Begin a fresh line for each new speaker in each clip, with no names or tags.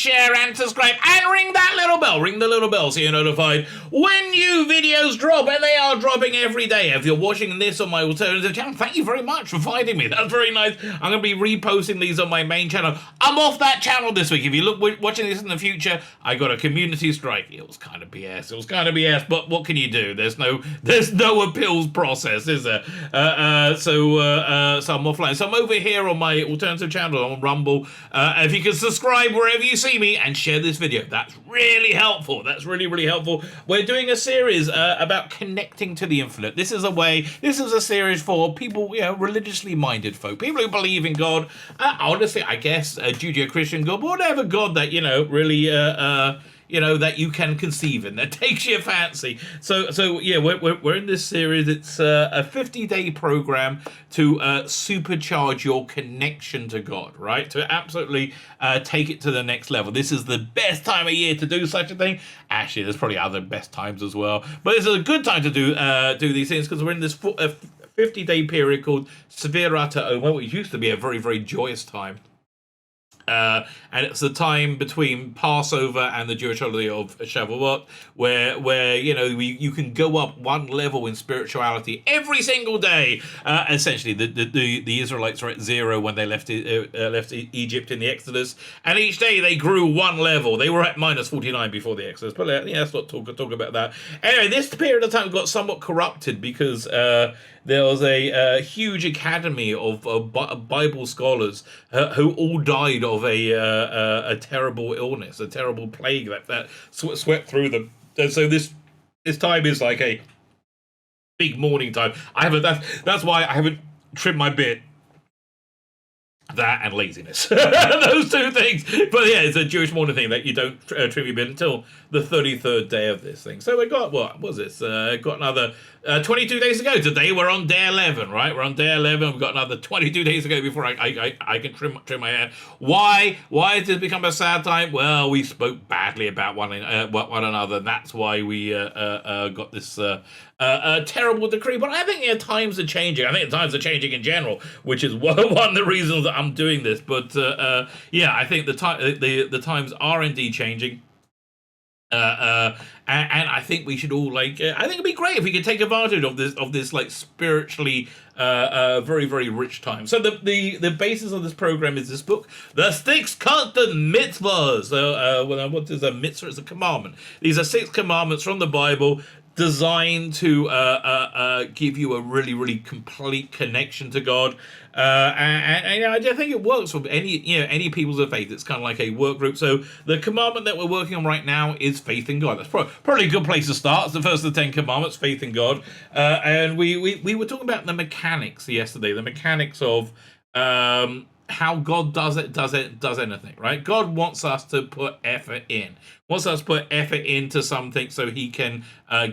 share, and subscribe, and ring that little bell. Ring the little bell so you're notified when new videos drop, and they are dropping every day. If you're watching this on my alternative channel, thank you very much for finding me. That's very nice. I'm going to be reposting these on my main channel. I'm off that channel this week. If you look watching this in the future, I got a community strike. It was kind of BS. It was kind of BS, but what can you do? There's no appeals process, is there? So I'm offline. So I'm over here on my alternative channel on Rumble. If you can subscribe wherever you see me and share this video, that's really helpful. That's really, really helpful. We're doing a series about connecting to the infinite. This is a series for people, religiously minded folk, people who believe in God. Honestly, I guess Judeo-Christian God, whatever God that, really, that you can conceive in, that takes your fancy. So yeah, we're in this series. It's a 50-day program to supercharge your connection to God, right? To absolutely take it to the next level. This is the best time of year to do such a thing. Actually, there's probably other best times as well, but this is a good time to do these things because we're in this 50-day period called Sevirata Omer, which used to be a very, very joyous time. And it's the time between Passover and the Jewish holiday of Shavuot, where you can go up one level in spirituality every single day. Essentially, the Israelites were at 0 when they left Egypt in the Exodus, and each day they grew one level. They were at -49 before the Exodus, but let's not talk about that. Anyway, this period of time got somewhat corrupted because there was a huge academy of Bible scholars who all died of a terrible illness, a terrible plague that swept through them. And so this time is like a big mourning time. That's why I haven't trimmed my beard. That and laziness. Those two things. But yeah, it's a Jewish mourning thing that you don't trim your beard until the 33rd day of this thing. So we got, what was this? Got another 22 days to go. Today we're on day 11, right? We're on day 11. We've got another 22 days to go before I can trim my hair. Why has this become a sad time? Well, we spoke badly about one another. And that's why we got this terrible decree. But I think times are changing. I think times are changing in general, which is one of the reasons that I'm doing this. But I think the times are indeed changing. And I think we should all I think it'd be great if we could take advantage of this like spiritually very, very rich time. So the basis of this program is this book, The 6 Constant Mitzvahs. So what is a mitzvah? It's a commandment. These are 6 commandments from the Bible, designed to give you a really, really complete connection to God. And I think it works for any peoples of faith. It's kind of like a work group. So the commandment that we're working on right now is faith in God. That's probably a good place to start. It's the first of the 10 commandments, faith in God. And we were talking about the mechanics yesterday, the mechanics of how God does anything, right? God wants us to put effort in. Wants us to put effort into something so he can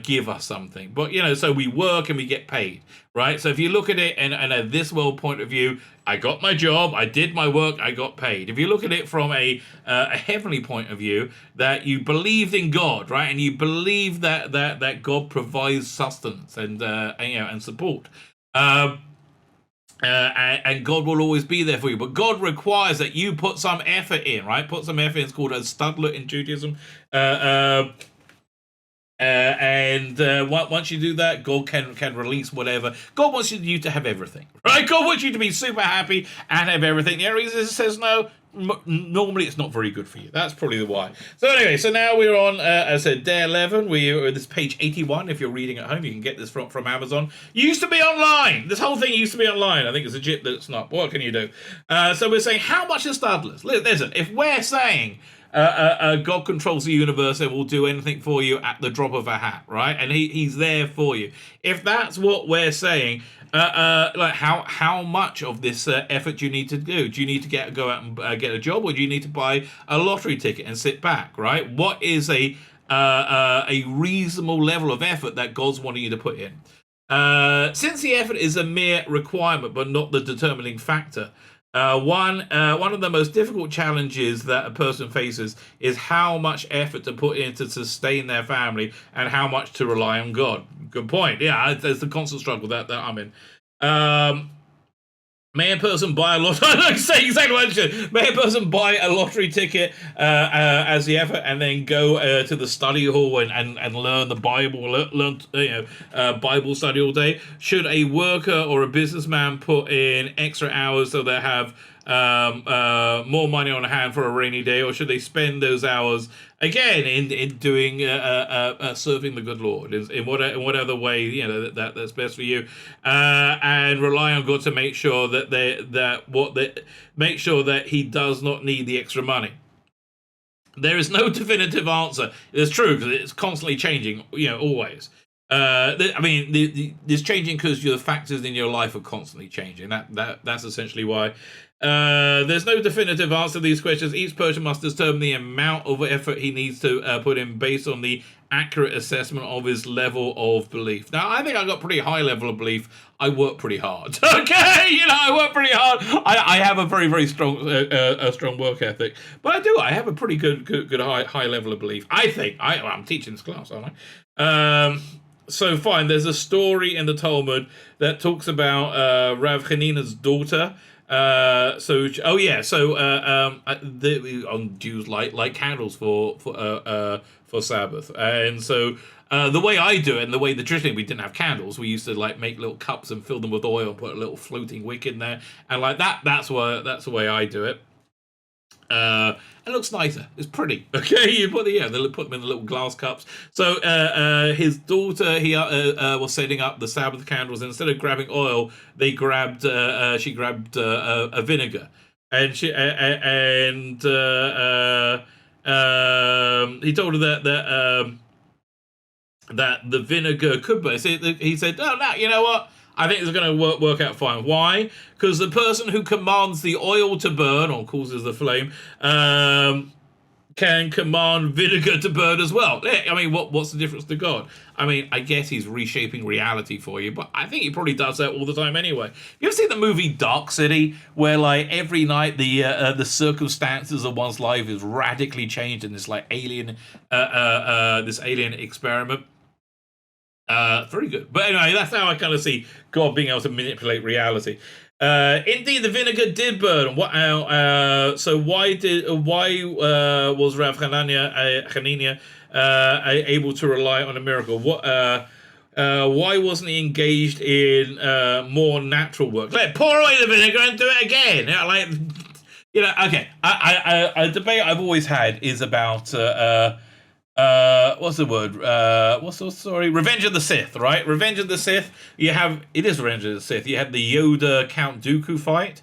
give us something. But, so we work and we get paid, right? So if you look at it and at this world point of view, I got my job, I did my work, I got paid. If you look at it from a heavenly point of view, that you believed in God, right? And you believe that God provides sustenance and support. And God will always be there for you. But God requires that you put some effort in, right? Put some effort in. It's called a studlet in Judaism. Once you do that, God can release whatever. God wants you to have everything, right? God wants you to be super happy and have everything. The only reason it says no, normally it's not very good for you. That's probably the why. So anyway, so now we're on, as I said, day 11. We're this page 81. If you're reading at home, you can get this from Amazon. Used to be online. This whole thing used to be online. I think it's legit that it's not. What can you do? So we're saying, how much is studless? Listen, if we're saying God controls the universe and will do anything for you at the drop of a hat, right? And he's there for you. If that's what we're saying, like how much of this effort do you need to do? Do you need to go out and get a job, or do you need to buy a lottery ticket and sit back, right? What is a reasonable level of effort that God's wanting you to put in? Since the effort is a mere requirement but not the determining factor, one of the most difficult challenges that a person faces is how much effort to put in to sustain their family and how much to rely on God. Good point. Yeah, there's the constant struggle that I'm in. May a person buy a lottery? I say exactly what I said. May a person buy a lottery ticket as the effort, and then go to the study hall and learn the Bible, learn Bible study all day? Should a worker or a businessman put in extra hours so they have more money on hand for a rainy day, or should they spend those hours again in doing serving the good Lord in whatever way that's best for you, and rely on God to make sure make sure that He does not need the extra money? There is no definitive answer. It's true because it's constantly changing, always. It's changing because your factors in your life are constantly changing. That's essentially why. There's no definitive answer to these questions. Each person must determine the amount of effort he needs to put in based on the accurate assessment of his level of belief. Now, I think I got pretty high level of belief. I work pretty hard. Okay, I work pretty hard. I have a very, very strong work ethic, but I have a pretty good high level of belief. I think I'm teaching this class, aren't I? So fine. There's a story in the Talmud that talks about Rav Hanina's daughter. Jews light candles for Sabbath, and so the way I do it, and the way traditionally we didn't have candles, we used to make little cups and fill them with oil and put a little floating wick in there, and that's the way I do it. It looks nicer. It's pretty. Okay, they put them in the little glass cups. So his daughter, he was setting up the Sabbath candles. Instead of grabbing oil, she grabbed a vinegar, and he told her that the vinegar could burn. He said, "Oh, no, you know what? I think it's going to work out fine." Why? Because the person who commands the oil to burn or causes the flame can command vinegar to burn as well. I mean, what's the difference to God? I mean, I guess He's reshaping reality for you, but I think He probably does that all the time anyway. You ever seen the movie Dark City, where every night the circumstances of one's life is radically changed in this alien experiment? Very good. But anyway, that's how I kind of see God being able to manipulate reality. Indeed, the vinegar did burn. So why was Rav Hanania able to rely on a miracle? Why wasn't he engaged in more natural work? Pour away the vinegar and do it again. Okay. A debate I've always had is about. What's the word? Revenge of the Sith, right? Revenge of the Sith. It is Revenge of the Sith. You had the Yoda Count Dooku fight,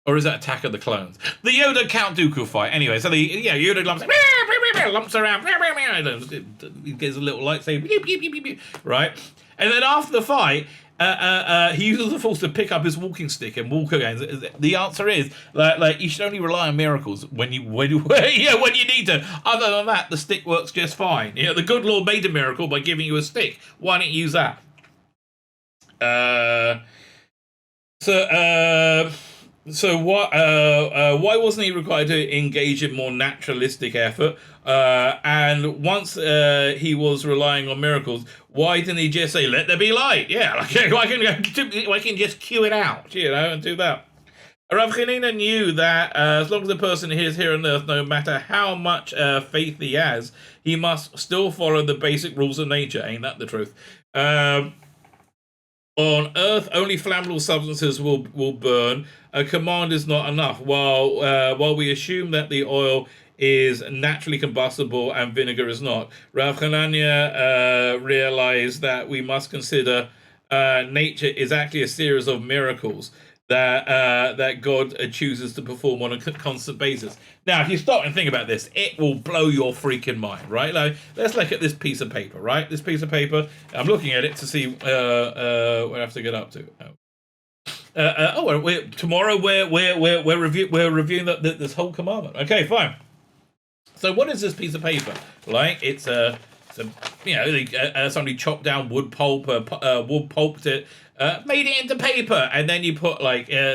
or is that Attack of the Clones? The Yoda Count Dooku fight. Anyway, so Yoda lumps around, he gets a little lightsaber, right? And then after the fight, he uses the Force to pick up his walking stick and walk again. The answer is you should only rely on miracles when you need to. Other than that, the stick works just fine. The good Lord made a miracle by giving you a stick. Why don't you use that? So why wasn't he required to engage in more naturalistic effort? And once he was relying on miracles, why didn't he just say, "Let there be light"? Yeah, I can just cue it out, and do that. Rav Hanina knew that as long as the person is here on earth, no matter how much faith he has, he must still follow the basic rules of nature. Ain't that the truth? On earth, only flammable substances will burn. A command is not enough. While we assume that the oil is naturally combustible and vinegar is not, Rav Hanania realized that we must consider nature is actually a series of miracles that God chooses to perform on a constant basis. Now, if you stop and think about this, it will blow your freaking mind, right? Let's look at this piece of paper, right? This piece of paper. I'm looking at it to see where I have to get up to. Tomorrow we're reviewing this whole commandment. Okay, fine. So what is this piece of paper? It's somebody chopped down wood pulp, wood pulped it, made it into paper, and then you put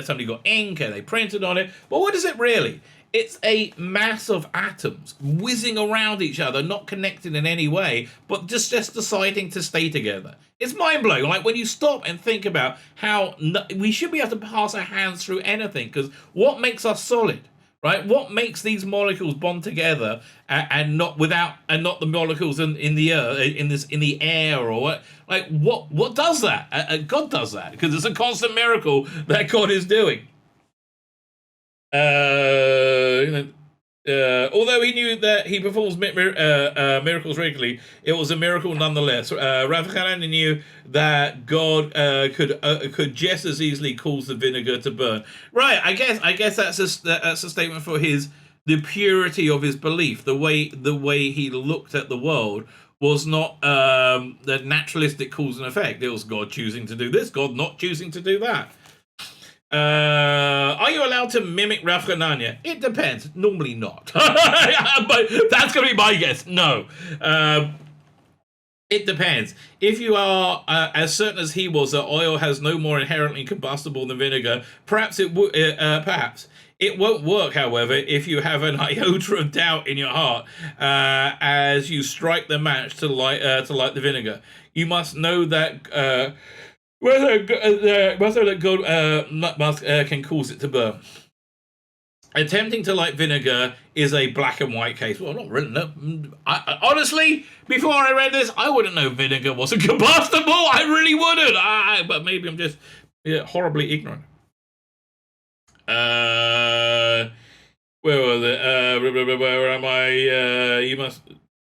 somebody got ink and they printed on it. But what is it really? It's a mass of atoms whizzing around each other, not connected in any way, but just deciding to stay together. It's mind-blowing. Like, when you stop and think about how we should be able to pass our hands through anything, because what makes us solid? Right? What makes these molecules bond together and not the molecules in the air or what? Like, what does that? God does that, because it's a constant miracle that God is doing. Although he knew that he performs miracles regularly, it was a miracle nonetheless. Rav Hanan knew that God could just as easily cause the vinegar to burn. Right, I guess that's a statement for the purity of his belief. The way he looked at the world was not the naturalistic cause and effect. It was God choosing to do this, God not choosing to do that. Are you allowed to mimic Rav Hanania? It depends. Normally not. But that's going to be my guess. No. It depends. If you are as certain as he was that oil has no more inherently combustible than vinegar, perhaps it would. Perhaps it won't work. However, if you have an iota of doubt in your heart as you strike the match to light the vinegar, you must know that. Whether God can cause it to burn. Attempting to light vinegar is a black and white case. Well, not really. No. Honestly, before I read this, I wouldn't know vinegar wasn't combustible. I really wouldn't. But maybe I'm just horribly ignorant. Where was it? Where am I?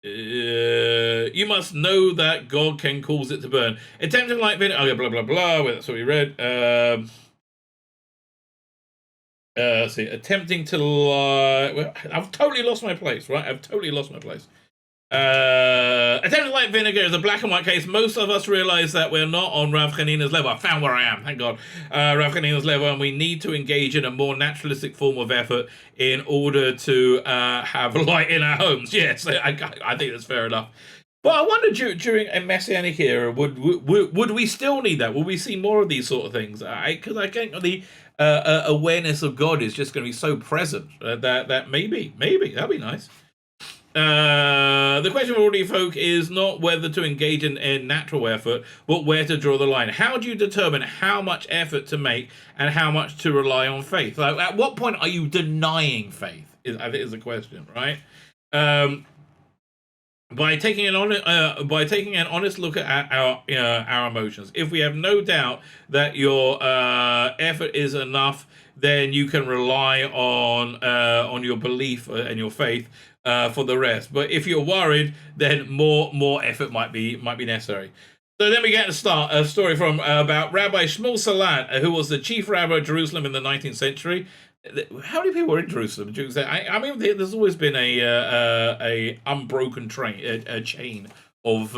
You must know that God can cause it to burn. Attempting like vinegar. Okay, blah blah blah. Well, that's what we read. Let's see. Attempting to lie. Well, I've totally lost my place. Right, I've totally lost my place. Attempting like vinegar is a black and white case. Most of us realize that we're not on Rav Hanina's level. I found where I am, thank God. Rav Hanina's level, and we need to engage in a more naturalistic form of effort in order to have light in our homes. Yes, I think that's fair enough. But I wonder, during a Messianic era, would we still need that? Will we see more of these sort of things? Because I think the awareness of God is just going to be so present that maybe that'd be nice. The question for audio folk is not whether to engage in natural effort, but where to draw the line. How do you determine how much effort to make and how much to rely on faith? Like, at what point are you denying faith? I think is the question, right? By taking an honest look at our emotions. If we have no doubt that your effort is enough, then you can rely on your belief and your faith for the rest. But if you're worried, then more effort might be necessary. So then we get a story from about Rabbi Shmuel Salant, who was the chief rabbi of Jerusalem in the 19th century. How many people were in Jerusalem? Jews. I mean, there's always been a unbroken chain of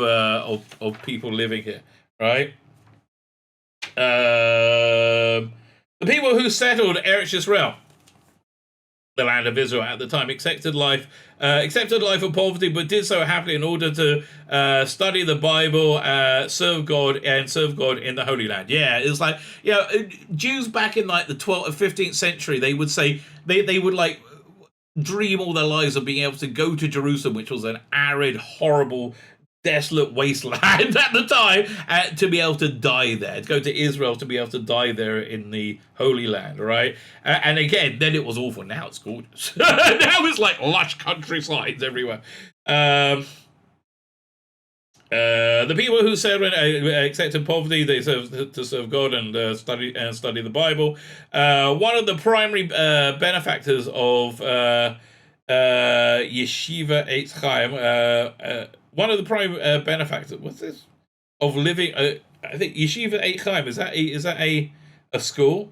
people living here, right? The people who settled Eretz Yisrael, the land of Israel at the time, accepted life of poverty, but did so happily in order to study the Bible, serve God in the Holy Land. Yeah, it's like, Jews back in like the 12th or 15th century, they would say they would like dream all their lives of being able to go to Jerusalem, which was an arid, horrible, desolate wasteland at the time, to be able to die there, to go to Israel to be able to die there in the Holy Land, right? And again, then it was awful. Now it's gorgeous. Now it's like lush countrysides everywhere. The people who accepted poverty, they serve to serve God and study the Bible. One of the primary benefactors of Yeshiva Eitz Chaim, one of the prime benefactors, what's this? Of living, I think Yeshiva Eitz Chaim, is that a school?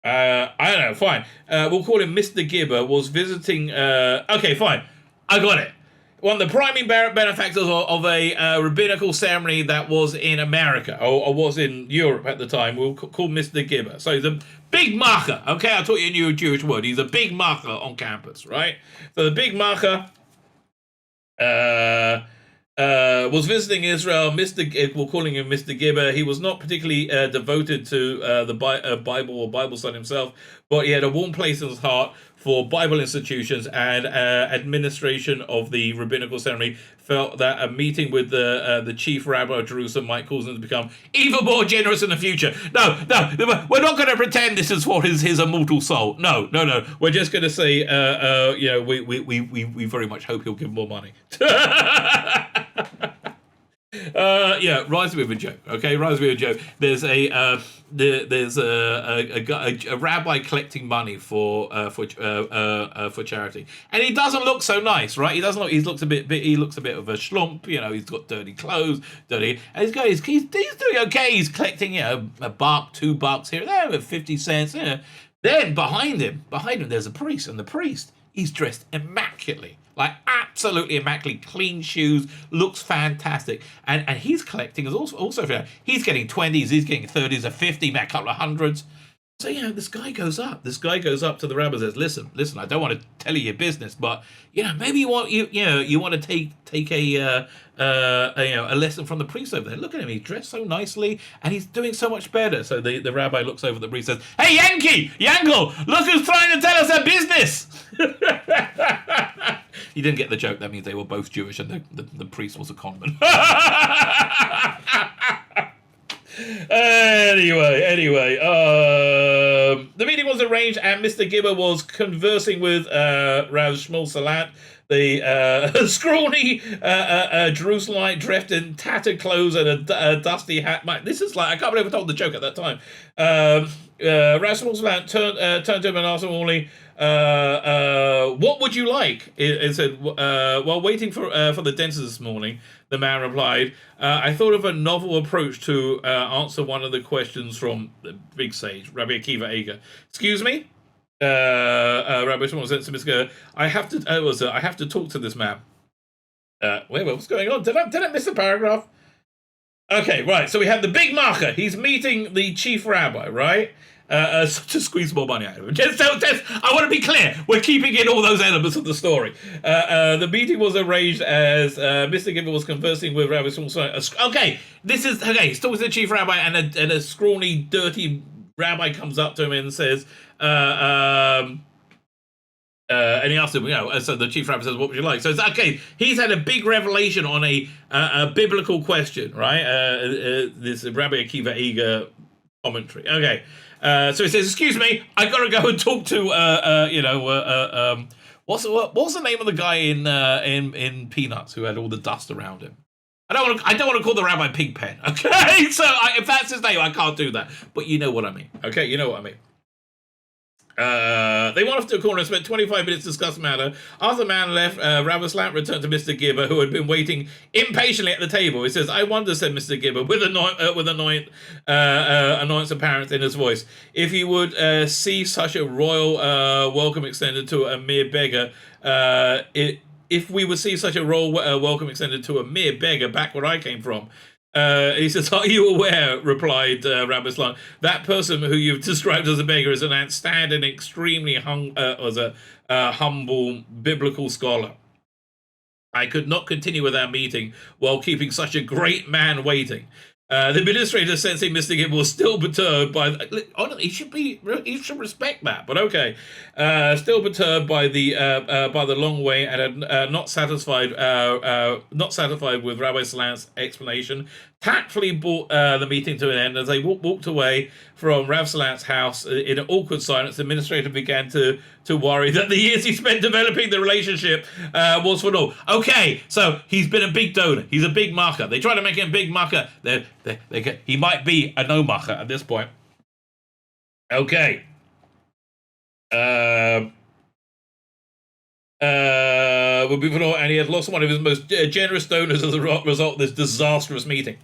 I don't know, fine. We'll call him Mr. Gibber, was visiting, okay, fine. I got it. One of the primary benefactors of a rabbinical ceremony that was in America, or was in Europe at the time, we'll call Mr. Gibber. So he's a big macher, okay? I taught you a new Jewish word. He's a big macher on campus, right? So the big macher, was visiting Israel. We're calling him Mr. Gibber. He was not particularly devoted to the Bible or Bible study himself, but he had a warm place in his heart for Bible institutions, and administration of the rabbinical ceremony felt that a meeting with the chief rabbi of Jerusalem might cause him to become even more generous in the future. No, we're not going to pretend this is for his immortal soul. No. We're just going to say, we very much hope he'll give more money. Yeah, rise with a joke. Okay, rise with a joke. There's a rabbi collecting money for charity, and he doesn't look so nice, right? He doesn't look. He looks a bit of a schlump. He's got dirty clothes, and he's doing okay. He's collecting $1, $2 here and there with 50 cents. Then behind him, there's a priest, and the priest, he's dressed immaculately. Like absolutely immaculate, clean shoes, looks fantastic, and he's collecting as also he's getting 20s, he's getting 30s, a 50, a couple of hundreds. So this guy goes up. This guy goes up to the rabbi and says, "Listen, I don't want to tell you your business, but maybe you want you want to take a lesson from the priest over there. Look at him; he's dressed so nicely, and he's doing so much better." So the rabbi looks over at the priest and says, "Hey, Yankel, look who's trying to tell us our business." He didn't get the joke. That means they were both Jewish, and the priest was a conman. Anyway, the meeting was arranged, and Mr. Gibber was conversing with Rav Shmuel Salat, the scrawny Jerusalemite dressed in tattered clothes and a dusty hat. This is like, I can't believe I told the joke at that time. Rav Shmuel Salat turned to him and asked him only, "What would you like?" It said, while waiting for the dentist this morning, the man replied, "I thought of a novel approach to answer one of the questions from the big sage, Rabbi Akiva Eger." "Excuse me?" Rabbi Shimon said to Mr. I have to talk to this man. Wait, what's going on? Did I miss a paragraph? Okay, right. So we have the big marker. He's meeting the chief rabbi, right? To squeeze more money out of him. I want to be clear. We're keeping in all those elements of the story. The meeting was arranged as Mr. Gibber was conversing with Rabbi Shmuel. Okay, still with the chief rabbi, and a scrawny, dirty rabbi comes up to him and says, and he asked him, so the chief rabbi says, "What would you like?" So it's okay. He's had a big revelation on a biblical question, right? This Rabbi Akiva Eger commentary. Okay. So he says, "Excuse me, I gotta go and talk to what's the name of the guy in Peanuts who had all the dust around him? I don't want to call the rabbi Pigpen. Okay, so if that's his name, I can't do that. But you know what I mean. Okay, you know what I mean." They went off to a corner and spent 25 minutes discussing the matter. After the man left, Rabbi Slant returned to Mr. Gibber, who had been waiting impatiently at the table. He says, "I wonder," said Mr. Gibber, with annoyance apparent in his voice, "if you would see such a royal welcome extended to a mere beggar, if we would see such a royal welcome extended to a mere beggar back where I came from." He says, "Are you aware," replied Rabbi Slant, "that person who you've described as a beggar is an outstanding, extremely humble biblical scholar. I could not continue with our meeting while keeping such a great man waiting." The administrator, sensing Mr. Gibber was still perturbed by he should respect that, but okay. Still perturbed by the long way, and not satisfied with Rabbi Slant's explanation, tactfully brought the meeting to an end. As they walked away from Rav Slant's house in an awkward silence, the administrator began to worry that the years he spent developing the relationship was for naught. Okay, so he's been a big donor. He's a big marker. They try to make him a big marker. He might be a no marker at this point. Okay. We'll be for naught, and he had lost one of his most generous donors as a result of this disastrous meeting.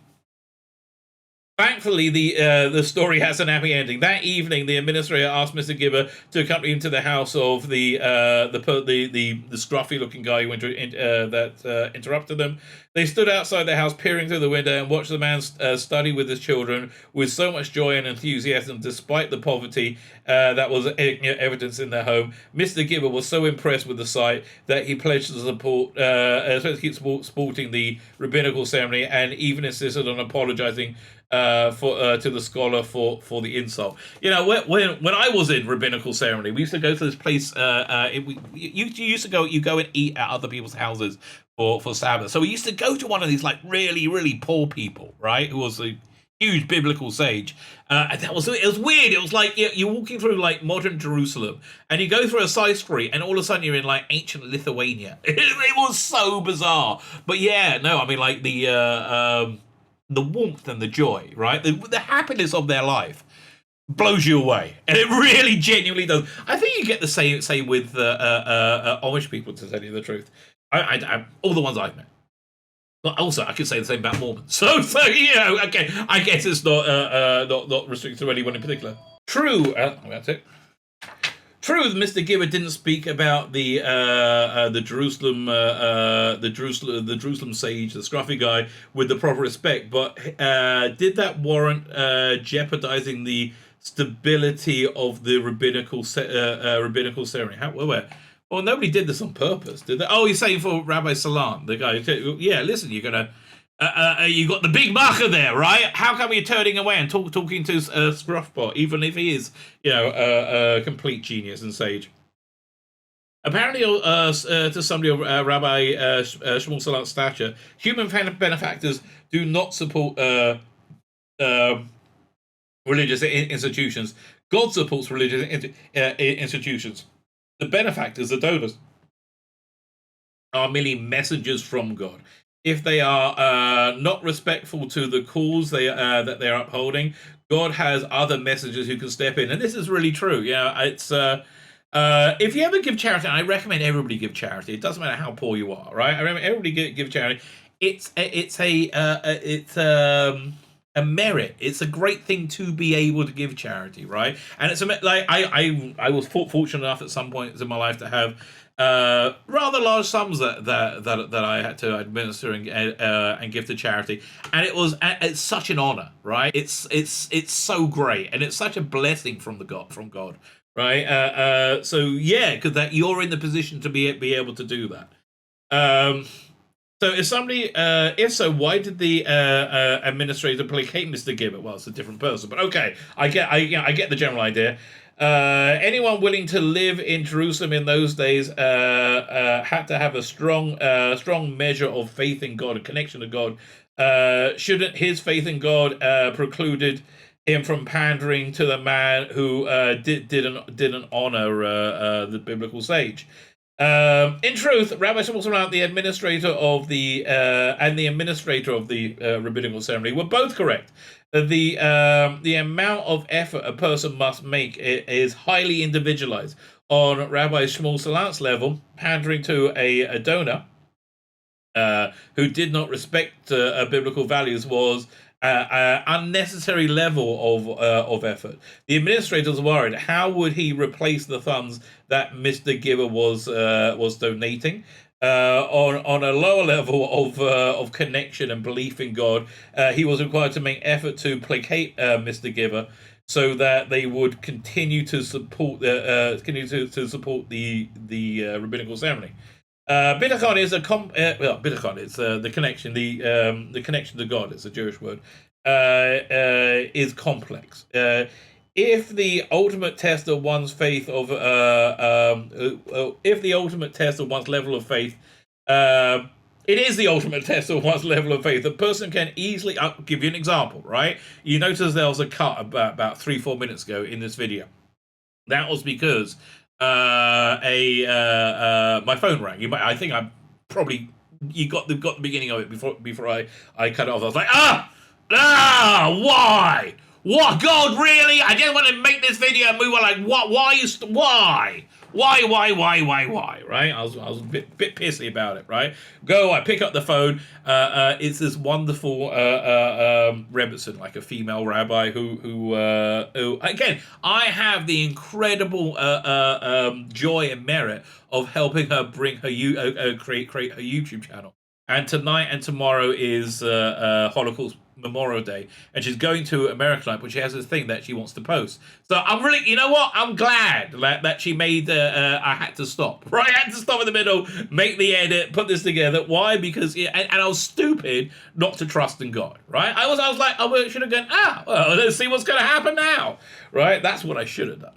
Thankfully, the story has an happy ending. That evening, the administrator asked Mr. Gibber to accompany him to the house of the scruffy-looking guy who interrupted them. They stood outside the house, peering through the window, and watched the man study with his children with so much joy and enthusiasm, despite the poverty that was evidence in their home. Mr. Gibber was so impressed with the sight that he pledged to support, to keep supporting the rabbinical ceremony, and even insisted on apologizing to the scholar for the insult. You know, when I was in rabbinical ceremony, we used to go to this place. You used to go. You go and eat at other people's houses for Sabbath. So we used to go to one of these like really poor people, right? Who was a huge biblical sage. And it was weird. It was like you're walking through like modern Jerusalem, and you go through a side street, and all of a sudden you're in like ancient Lithuania. It was so bizarre. But yeah, no, I mean like the warmth and the joy, right? The happiness of their life blows you away, and it really genuinely does. I think you get the same with Amish people, to tell you the truth. I all the ones I've met. But also, I could say the same about Mormons. So you know, okay, I guess it's not restricted to anyone in particular. True, that's it. True, Mr. Gibber didn't speak about the Jerusalem sage, the scruffy guy, with the proper respect. But did that warrant jeopardizing the stability of the rabbinical ceremony? Well, nobody did this on purpose, did they? Oh, he's saying for Rabbi Salan, the guy. Yeah, listen, you're gonna. You got the big marker there, right? How come you're turning away and talking to Scruffbot, even if he is, you know, a complete genius and sage? Apparently, to somebody of Rabbi Shmuel Salat's stature, human benefactors do not support religious institutions. God supports religious institutions. The benefactors, the donors, are merely messengers from God. If they are not respectful to the cause that they're upholding, God has other messengers who can step in, and this is really true. Yeah, it's if you ever give charity, I recommend everybody give charity. It doesn't matter how poor you are, right? I recommend everybody give charity. It's a merit. It's a great thing to be able to give charity, right? And it's like I was fortunate enough at some points in my life to have rather large sums that I had to administer and give to charity, and it's such an honor, right? It's so great, and it's such a blessing from God, right? So yeah, because that you're in the position to be able to do that. So if somebody, if so, why did the administrator placate Mr. Gibber? Well, it's a different person, but okay, I get the general idea. Anyone willing to live in Jerusalem in those days had to have a strong measure of faith in God, a connection to God. Shouldn't his faith in God precluded him from pandering to the man who didn't honor the biblical sage? In truth, Rabbi Shmuel, the administrator of the rabbinical ceremony, were both correct. The amount of effort a person must make is highly individualized. On Rabbi Shmuel Salat's level, pandering to a donor who did not respect biblical values was unnecessary level of effort. The administrator was worried. How would he replace the funds that Mr. Gibber was donating? On a lower level of connection and belief in God, he was required to make effort to placate Mr. Gibber, so that they would continue to support the rabbinical ceremony. Bitachon is Bitachon. It's the connection, the connection to God. It's a Jewish word. Is complex. If the ultimate test of one's faith if the ultimate test of one's level of faith, it is the ultimate test of one's level of faith. The person can easily. I'll give you an example, right? You notice there was a cut about 3-4 minutes ago in this video. That was because my phone rang. I think I probably got the beginning of it before I cut it off. I was like, why? What, God, really? I just want to make this video and move on. Like, what? Why? Why, right? I was a bit pissy about it, right? I pick up the phone. It's this wonderful Rebbetzin, like a female rabbi who again, I have the incredible joy and merit of helping her bring her create her YouTube channel. And tonight and tomorrow is Holocaust Memorial Day, and she's going to America tonight, but she has this thing that she wants to post. So I'm really, you know what? I'm glad that she made. I had to stop. Right, I had to stop in the middle, make the edit, put this together. Why? Because and I was stupid not to trust in God. Right? I was like, I should have gone. Well, let's see what's going to happen now. Right? That's what I should have done.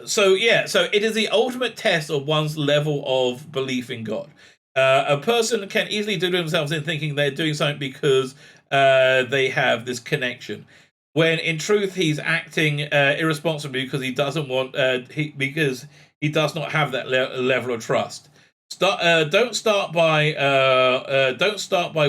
So it is the ultimate test of one's level of belief in God. A person can easily do themselves in thinking they're doing something because they have this connection, when in truth he's acting irresponsibly because he doesn't want because he does not have that level of trust. Don't start by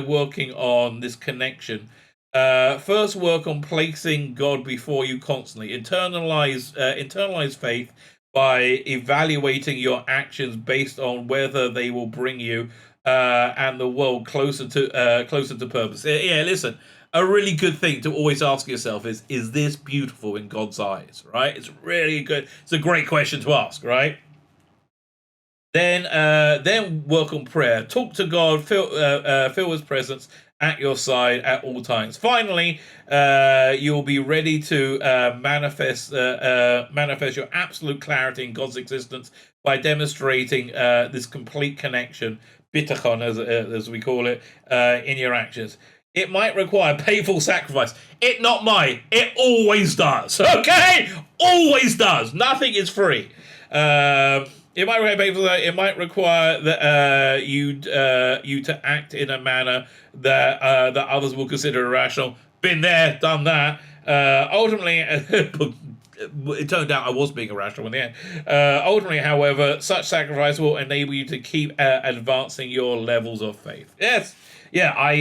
working on this connection. First, work on placing God before you constantly. Internalize faith by evaluating your actions based on whether they will bring you and the world closer to purpose. Yeah, listen. A really good thing to always ask yourself is this beautiful in God's eyes? Right? It's really good. It's a great question to ask, right? Then work on prayer. Talk to God. Feel His presence at your side at all times. Finally, you'll be ready to manifest your absolute clarity in God's existence by demonstrating this complete connection, bitachon as we call it, in your actions. It might require painful sacrifice. It always does. Okay, always does. Nothing is free. It might require that you to act in a manner that others will consider irrational. Been there, done that. Ultimately, it turned out I was being irrational in the end. Ultimately, however, such sacrifice will enable you to keep advancing your levels of faith. Yes. Yeah, I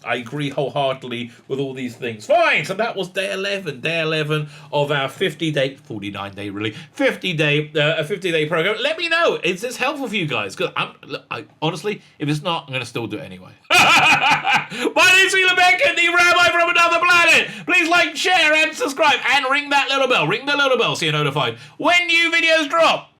agree wholeheartedly with all these things. Fine, so that was day 11 of our 50-day, 49-day really, 50-day program. Let me know, is this helpful for you guys? Because I honestly, if it's not, I'm going to still do it anyway. My name's Tzvi Lebetkin, the rabbi from another planet. Please like, share, and subscribe, and ring that little bell. Ring the little bell so you're notified when new videos drop.